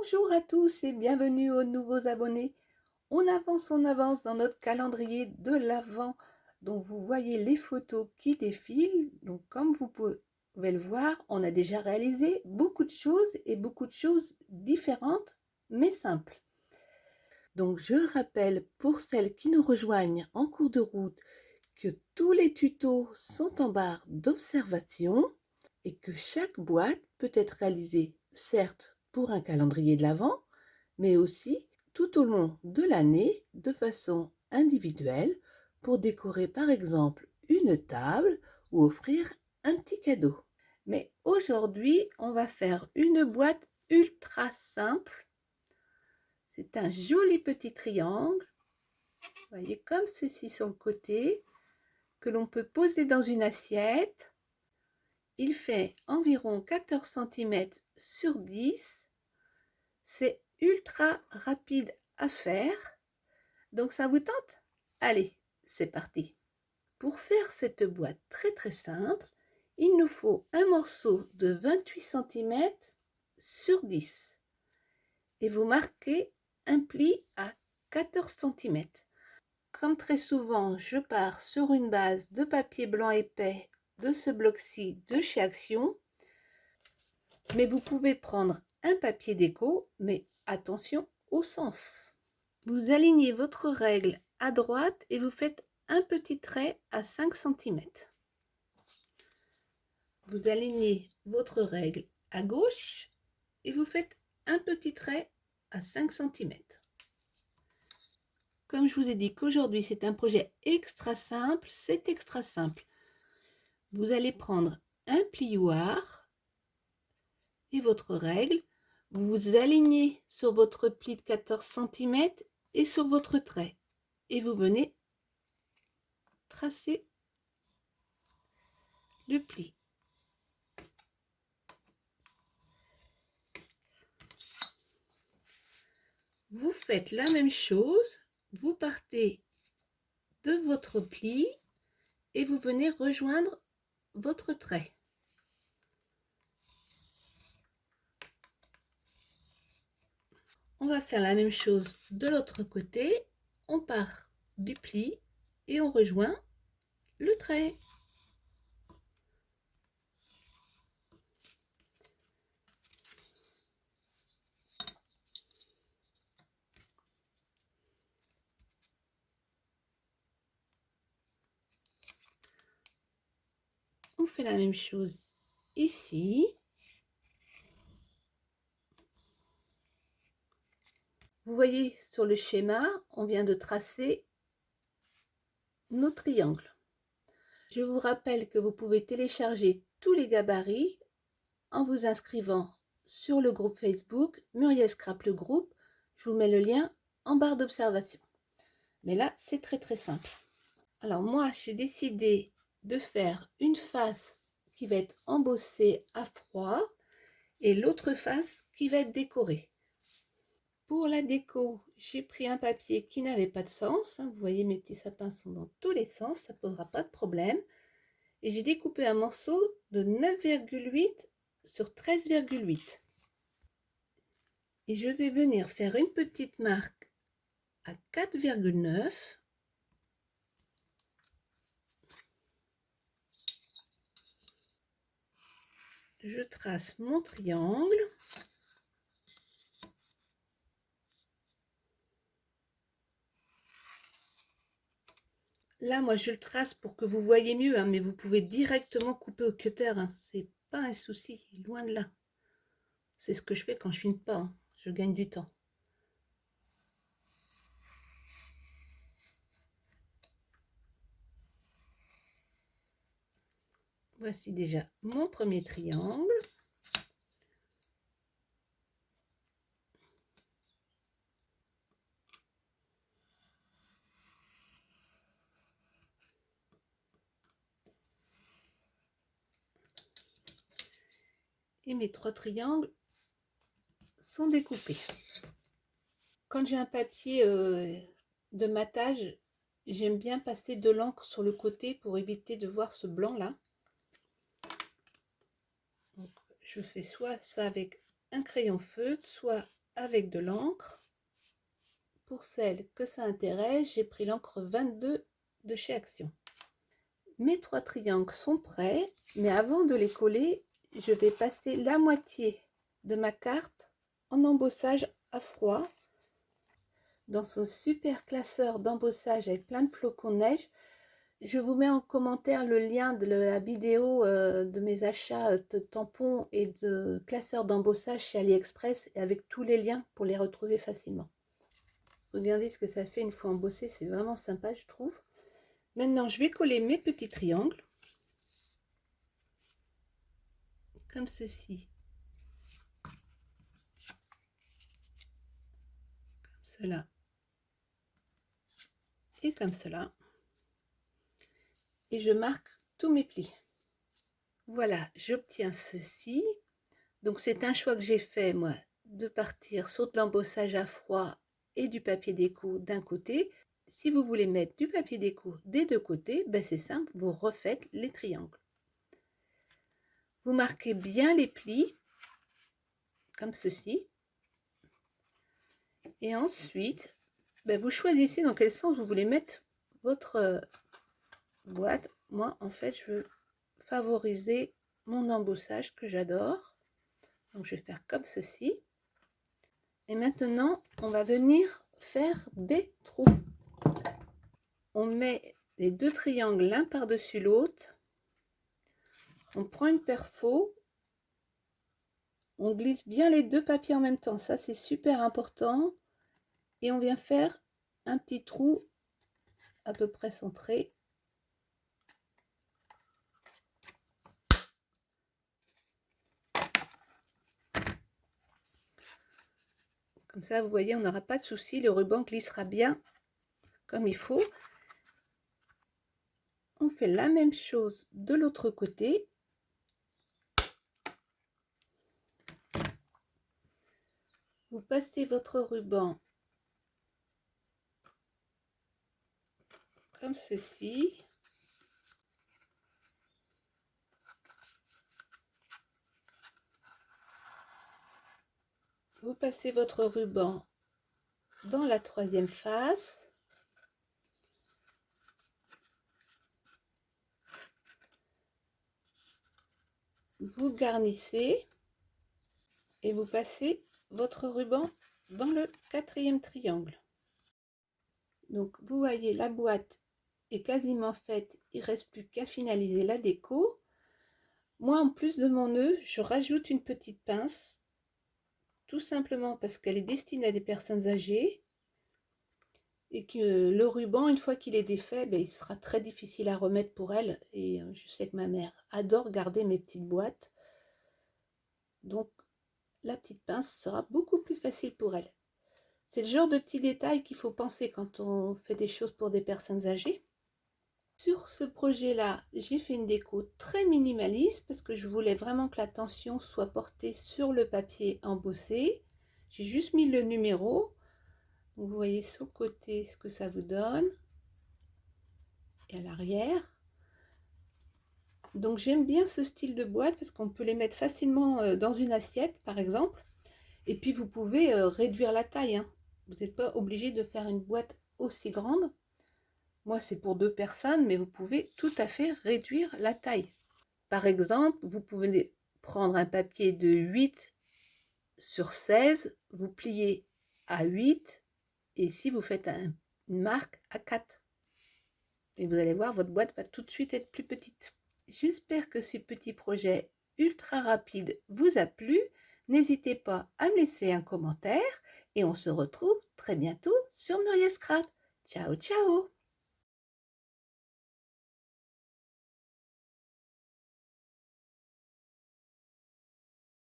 Bonjour à tous et bienvenue aux nouveaux abonnés. On avance dans notre calendrier de l'Avent dont vous voyez les photos qui défilent. Donc comme vous pouvez le voir, on a déjà réalisé beaucoup de choses et beaucoup de choses différentes mais simples. Donc je rappelle pour celles qui nous rejoignent en cours de route que tous les tutos sont en barre d'observation et que chaque boîte peut être réalisée, certes, pour un calendrier de l'Avent, mais aussi tout au long de l'année de façon individuelle pour décorer par exemple une table ou offrir un petit cadeau. Mais aujourd'hui, on va faire une boîte ultra simple. C'est un joli petit triangle, vous voyez, comme ceci sur le côté, que l'on peut poser dans une assiette. Il fait environ 14 cm sur 10. C'est ultra rapide à faire. Donc ça vous tente? Allez, c'est parti. Pour faire cette boîte très simple, il nous faut un morceau de 28 cm sur 10. Et vous marquez un pli à 14 cm. Comme très souvent, je pars sur une base de papier blanc épais de ce bloc-ci de chez Action. Mais vous pouvez prendre un papier déco, mais attention au sens. Vous alignez votre règle à droite et vous faites un petit trait à 5 cm. Vous alignez votre règle à gauche et vous faites un petit trait à 5 cm. Comme je vous ai dit qu'aujourd'hui c'est un projet extra simple, c'est extra simple. Vous allez prendre un plioir et votre règle. Vous vous alignez sur votre pli de 14 cm et sur votre trait. Et vous venez tracer le pli. Vous faites la même chose. Vous partez de votre pli et vous venez rejoindre votre trait. On va faire la même chose de l'autre côté. On part du pli et on rejoint le trait. On fait la même chose ici. Vous voyez sur le schéma, on vient de tracer nos triangles. Je vous rappelle que vous pouvez télécharger tous les gabarits en vous inscrivant sur le groupe Facebook Muriel Scrap le groupe. Je vous mets le lien en barre d'observation. Mais là, c'est très simple. Alors moi, j'ai décidé de faire une face qui va être embossée à froid et l'autre face qui va être décorée. Pour la déco, j'ai pris un papier qui n'avait pas de sens. Vous voyez, mes petits sapins sont dans tous les sens, ça ne posera pas de problème. Et j'ai découpé un morceau de 9,8 sur 13,8. Et je vais venir faire une petite marque à 4,9. Je trace mon triangle. Là, moi, je le trace pour que vous voyez mieux, hein, mais vous pouvez directement couper au cutter. Hein, c'est pas un souci, loin de là. C'est ce que je fais quand je filme pas. Hein, je gagne du temps. Voici déjà mon premier triangle. Et mes 3 triangles sont découpés. Quand j'ai un papier de matage, j'aime bien passer de l'encre sur le côté pour éviter de voir ce blanc là. Donc, je fais soit ça avec un crayon feutre, soit avec de l'encre. Pour celles que ça intéresse, j'ai pris l'encre 22 de chez Action. Mes 3 triangles sont prêts, mais avant de les coller, je vais passer la moitié de ma carte en embossage à froid dans ce super classeur d'embossage avec plein de flocons de neige. Je vous mets en commentaire le lien de la vidéo de mes achats de tampons et de classeurs d'embossage chez AliExpress, et avec tous les liens pour les retrouver facilement. Regardez ce que ça fait une fois embossé, c'est vraiment sympa, je trouve. Maintenant, je vais coller mes petits triangles, comme ceci, comme cela, et comme cela. Et je marque tous mes plis. Voilà, j'obtiens ceci. Donc c'est un choix que j'ai fait, moi, de partir sur de l'embossage à froid et du papier déco d'un côté. Si vous voulez mettre du papier déco des deux côtés, ben c'est simple, vous refaites les triangles. Vous marquez bien les plis, comme ceci. Et ensuite, ben vous choisissez dans quel sens vous voulez mettre votre boîte. Moi, en fait, je veux favoriser mon embossage que j'adore. Donc, je vais faire comme ceci. Et maintenant, on va venir faire des trous. On met les 2 triangles l'un par-dessus l'autre. On prend une perfo. On glisse bien les 2 papiers en même temps. Ça, c'est super important. Et on vient faire un petit trou à peu près centré. Comme ça, vous voyez, on n'aura pas de souci. Le ruban glissera bien comme il faut. On fait la même chose de l'autre côté. Vous passez votre ruban comme ceci. Vous passez votre ruban dans la 3e face. Vous garnissez et vous passez votre ruban dans le 4e triangle. Donc vous voyez, la boîte est quasiment faite, il ne reste plus qu'à finaliser la déco. Moi, en plus de mon nœud, je rajoute une petite pince, tout simplement parce qu'elle est destinée à des personnes âgées et que le ruban, une fois qu'il est défait, ben, il sera très difficile à remettre pour elle. Et je sais que ma mère adore garder mes petites boîtes, donc la petite pince sera beaucoup plus facile pour elle. C'est le genre de petits détails qu'il faut penser quand on fait des choses pour des personnes âgées. Sur ce projet-là, j'ai fait une déco très minimaliste parce que je voulais vraiment que l'attention soit portée sur le papier embossé. J'ai juste mis le numéro. Vous voyez sur le côté ce que ça vous donne. Et à l'arrière. Donc j'aime bien ce style de boîte parce qu'on peut les mettre facilement dans une assiette, par exemple. Et puis vous pouvez réduire la taille, hein. Vous n'êtes pas obligé de faire une boîte aussi grande. Moi, c'est pour 2 personnes, mais vous pouvez tout à fait réduire la taille. Par exemple, vous pouvez prendre un papier de 8 sur 16, vous pliez à 8, et ici, vous faites une marque à 4. Et vous allez voir, votre boîte va tout de suite être plus petite. J'espère que ce petit projet ultra rapide vous a plu. N'hésitez pas à me laisser un commentaire, et on se retrouve très bientôt sur Muriel Scrap. Ciao, ciao!